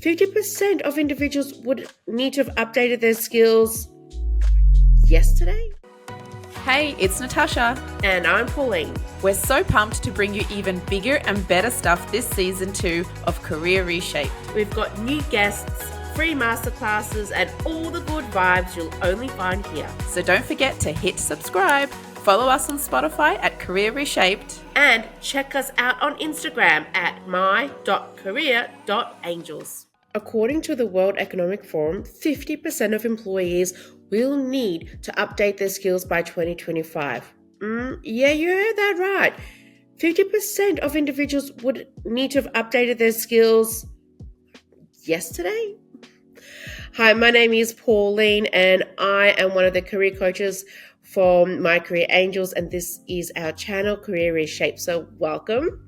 50% of individuals would need to have updated their skills yesterday. Hey, it's Natasha. And I'm Pauline. We're so pumped to bring you even bigger and better stuff this season 2 of Career Reshaped. We've got new guests, free masterclasses, and all the good vibes you'll only find here. So don't forget to hit subscribe, follow us on Spotify at Career Reshaped, and check us out on Instagram at my.career.angels. According to the World Economic Forum, 50% of employees will need to update their skills by 2025. Yeah, you heard that right. 50% of individuals would need to have updated their skills yesterday. Hi, my name is Pauline and I am one of the career coaches from My Career Angels, and this is our channel, Career Reshape. So welcome.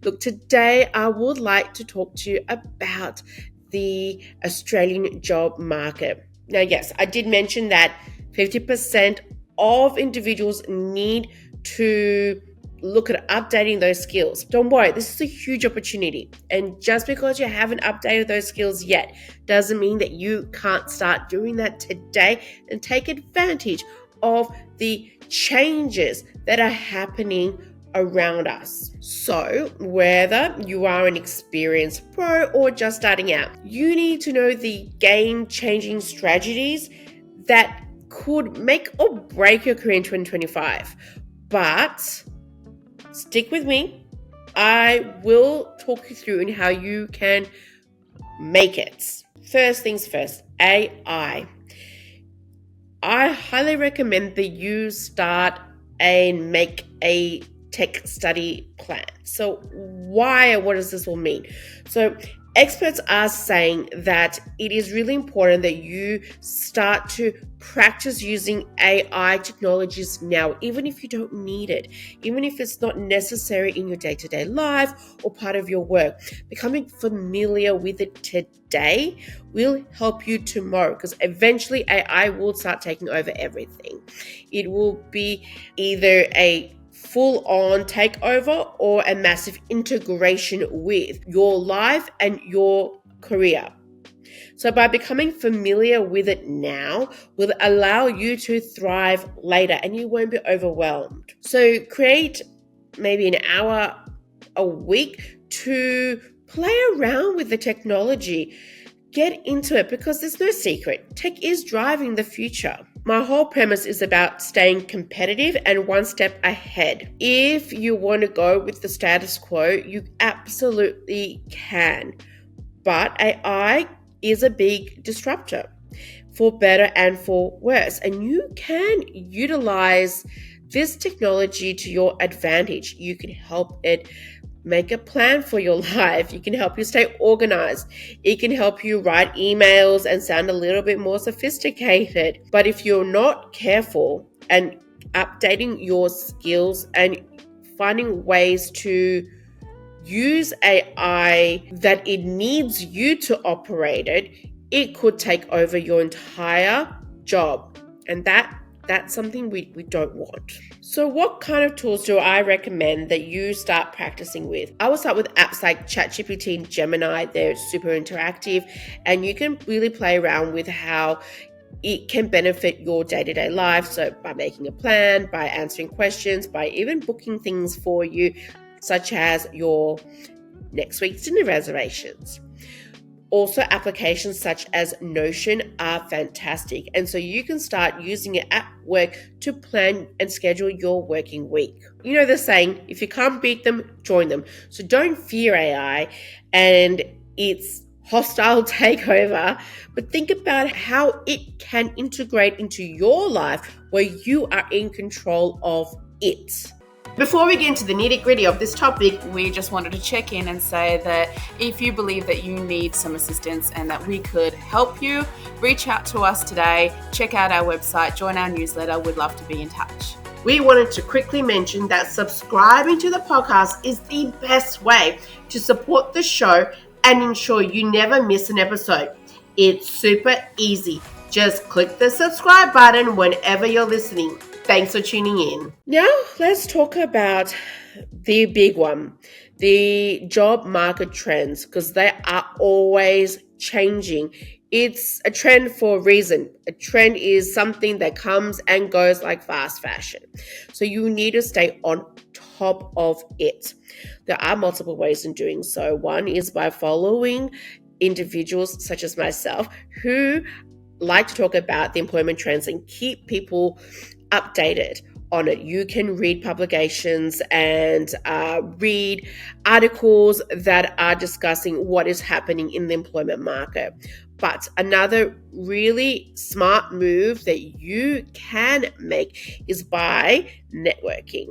Look, today I would like to talk to you about the Australian job market. Now, yes, I did mention that 50% of individuals need to look at updating those skills. Don't worry, this is a huge opportunity. And just because you haven't updated those skills yet doesn't mean that you can't start doing that today and take advantage of the changes that are happening around us. So whether you are an experienced pro or just starting out, you need to know the game-changing strategies that could make or break your career in 2025. But stick with me. I will talk you through in how you can make it. First things first, AI. I highly recommend that you start and make a tech study plan. So why and what does this all mean? So experts are saying that it is really important that you start to practice using AI technologies now, even if you don't need it, even if it's not necessary in your day-to-day life or part of your work. Becoming familiar with it today will help you tomorrow, because eventually AI will start taking over everything. It will be either a full-on takeover or a massive integration with your life and your career. So by becoming familiar with it now will allow you to thrive later and you won't be overwhelmed. So create maybe an hour a week to play around with the technology. Get into it, because there's no secret. Tech is driving the future. My whole premise is about staying competitive and one step ahead. If you want to go with the status quo, you absolutely can. But AI is a big disruptor, for better and for worse. And you can utilize this technology to your advantage. You can help it make a plan for your life. It can help you stay organized. It can help you write emails and sound a little bit more sophisticated. But if you're not careful and updating your skills and finding ways to use AI that it needs you to operate it, it could take over your entire job. And that's something we don't want. So what kind of tools do I recommend that you start practicing with? I will start with apps like ChatGPT and Gemini. They're super interactive and you can really play around with how it can benefit your day-to-day life. So by making a plan, by answering questions, by even booking things for you, such as your next week's dinner reservations. Also, applications such as Notion are fantastic. And so you can start using it at work to plan and schedule your working week. You know the saying, if you can't beat them, join them. So don't fear AI and its hostile takeover, but think about how it can integrate into your life where you are in control of it. Before we get into the nitty-gritty of this topic, we just wanted to check in and say that if you believe that you need some assistance and that we could help you, reach out to us today, check out our website, join our newsletter. We'd love to be in touch. We wanted to quickly mention that subscribing to the podcast is the best way to support the show and ensure you never miss an episode. It's super easy. Just click the subscribe button whenever you're listening. Thanks for tuning in. Now, let's talk about the big one, the job market trends, because they are always changing. It's a trend for a reason. A trend is something that comes and goes like fast fashion. So you need to stay on top of it. There are multiple ways in doing so. One is by following individuals such as myself who like to talk about the employment trends and keep people updated on it. You can read publications and read articles that are discussing what is happening in the employment market. But another really smart move that you can make is by networking.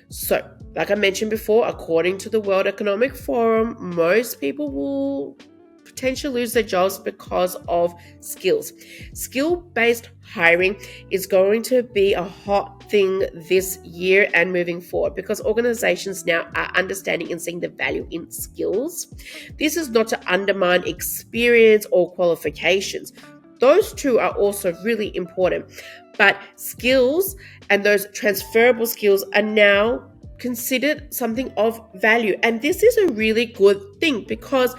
So, like I mentioned before, according to the World Economic Forum, most people will potentially lose their jobs because of skills. Skill-based hiring is going to be a hot thing this year and moving forward because organizations now are understanding and seeing the value in skills. This is not to undermine experience or qualifications. Those two are also really important, but skills and those transferable skills are now considered something of value. And this is a really good thing because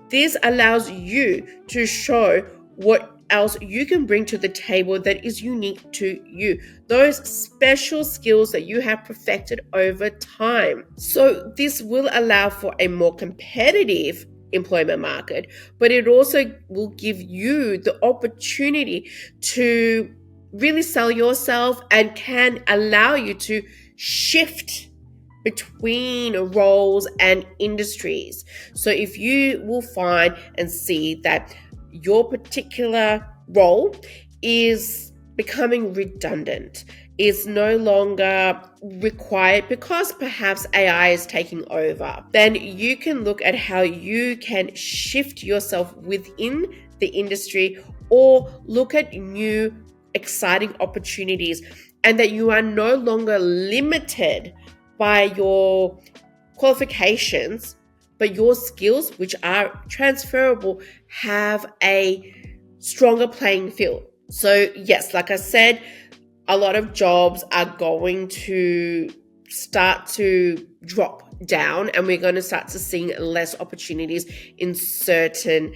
this allows you to show what else you can bring to the table that is unique to you. Those special skills that you have perfected over time. So this will allow for a more competitive employment market, but it also will give you the opportunity to really sell yourself and can allow you to shift between roles and industries. So if you will find and see that your particular role is becoming redundant, is no longer required because perhaps AI is taking over, then you can look at how you can shift yourself within the industry or look at new exciting opportunities, and that you are no longer limited by your qualifications, but your skills, which are transferable, have a stronger playing field. So yes, like I said, a lot of jobs are going to start to drop down and we're going to start to see less opportunities in certain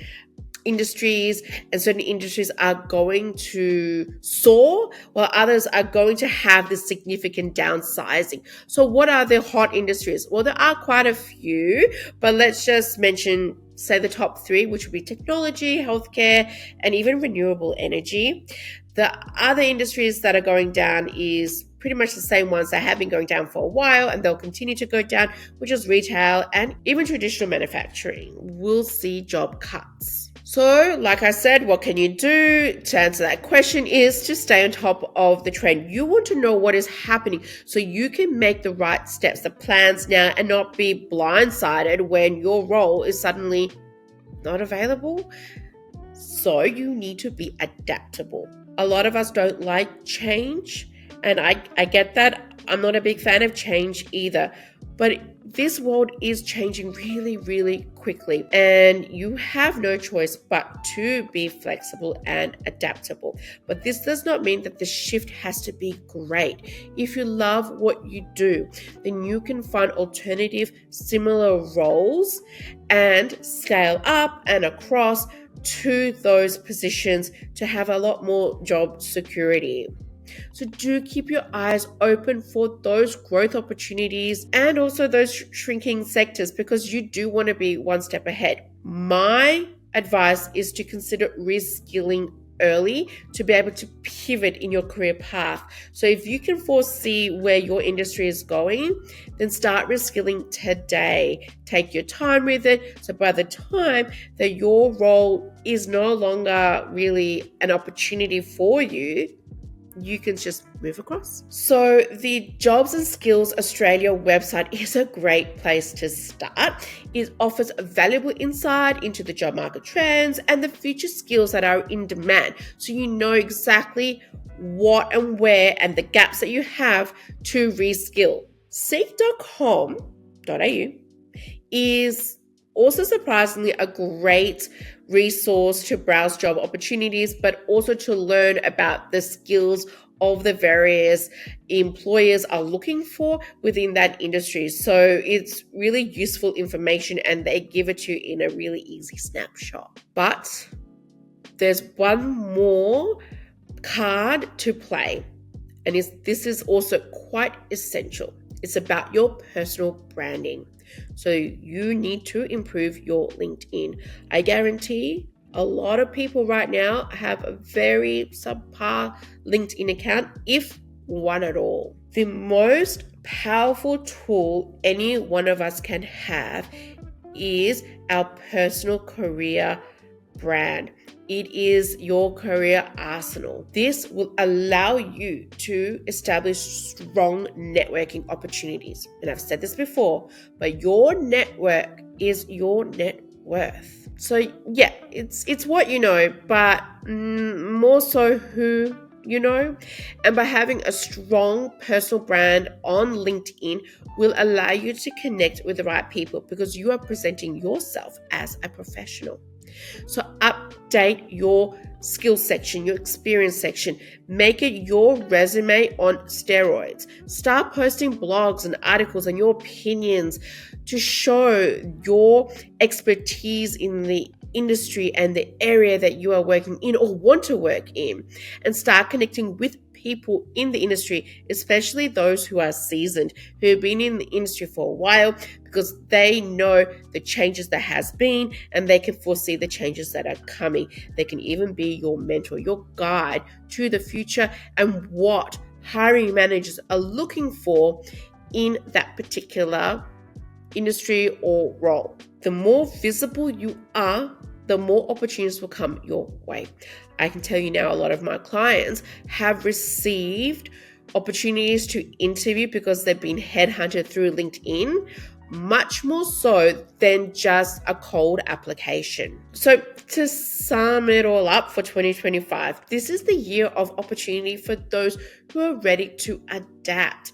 industries, and certain industries are going to soar while others are going to have this significant downsizing. So what are the hot industries? Well, there are quite a few, but let's just mention, say, the top three, which would be technology, healthcare, and even renewable energy. The other industries that are going down is pretty much the same ones that have been going down for a while, and they'll continue to go down, which is retail and even traditional manufacturing will see job cuts. So, like I said, what can you do to answer that question is to stay on top of the trend. You want to know what is happening so you can make the right steps, the plans now, and not be blindsided when your role is suddenly not available. So you need to be adaptable. A lot of us don't like change, and I get that. I'm not a big fan of change either, but this world is changing really, really quickly, and you have no choice but to be flexible and adaptable. But this does not mean that the shift has to be great. If you love what you do, then you can find alternative similar roles and scale up and across to those positions to have a lot more job security. So do keep your eyes open for those growth opportunities and also those shrinking sectors, because you do want to be one step ahead. My advice is to consider reskilling early to be able to pivot in your career path. So if you can foresee where your industry is going, then start reskilling today. Take your time with it. So by the time that your role is no longer really an opportunity for you, you can just move across. So the Jobs and Skills Australia website is a great place to start. It offers valuable insight into the job market trends and the future skills that are in demand. So you know exactly what and where and the gaps that you have to reskill. Seek.com.au is also surprisingly a great resource to browse job opportunities, but also to learn about the skills of the various employers are looking for within that industry. So it's really useful information and they give it to you in a really easy snapshot. But there's one more card to play, and this is also quite essential. It's about your personal branding. So you need to improve your LinkedIn. I guarantee a lot of people right now have a very subpar LinkedIn account, if one at all. The most powerful tool any one of us can have is our personal career brand. It is your career arsenal. This will allow you to establish strong networking opportunities. And I've said this before, but your network is your net worth. So yeah, it's what you know, but more so who you know. And by having a strong personal brand on LinkedIn will allow you to connect with the right people because you are presenting yourself as a professional. So update your skill section, your experience section. Make it your resume on steroids. Start posting blogs and articles and your opinions to show your expertise in the industry and the area that you are working in or want to work in, and start connecting with people in the industry, especially those who are seasoned, who have been in the industry for a while, because they know the changes that has been and they can foresee the changes that are coming. They can even be your mentor, your guide to the future and what hiring managers are looking for in that particular industry or role. The more visible you are, the more opportunities will come your way. I can tell you now, a lot of my clients have received opportunities to interview because they've been headhunted through LinkedIn, much more so than just a cold application. So to sum it all up for 2025, this is the year of opportunity for those who are ready to adapt.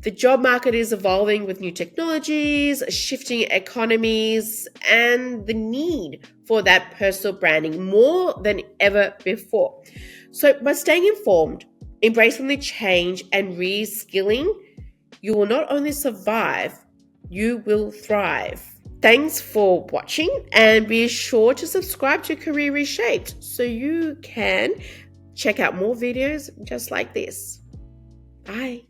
The job market is evolving with new technologies, shifting economies, and the need for that personal branding more than ever before. So by staying informed, embracing the change, and reskilling, you will not only survive, you will thrive. Thanks for watching, and be sure to subscribe to Career Reshaped so you can check out more videos just like this. Bye.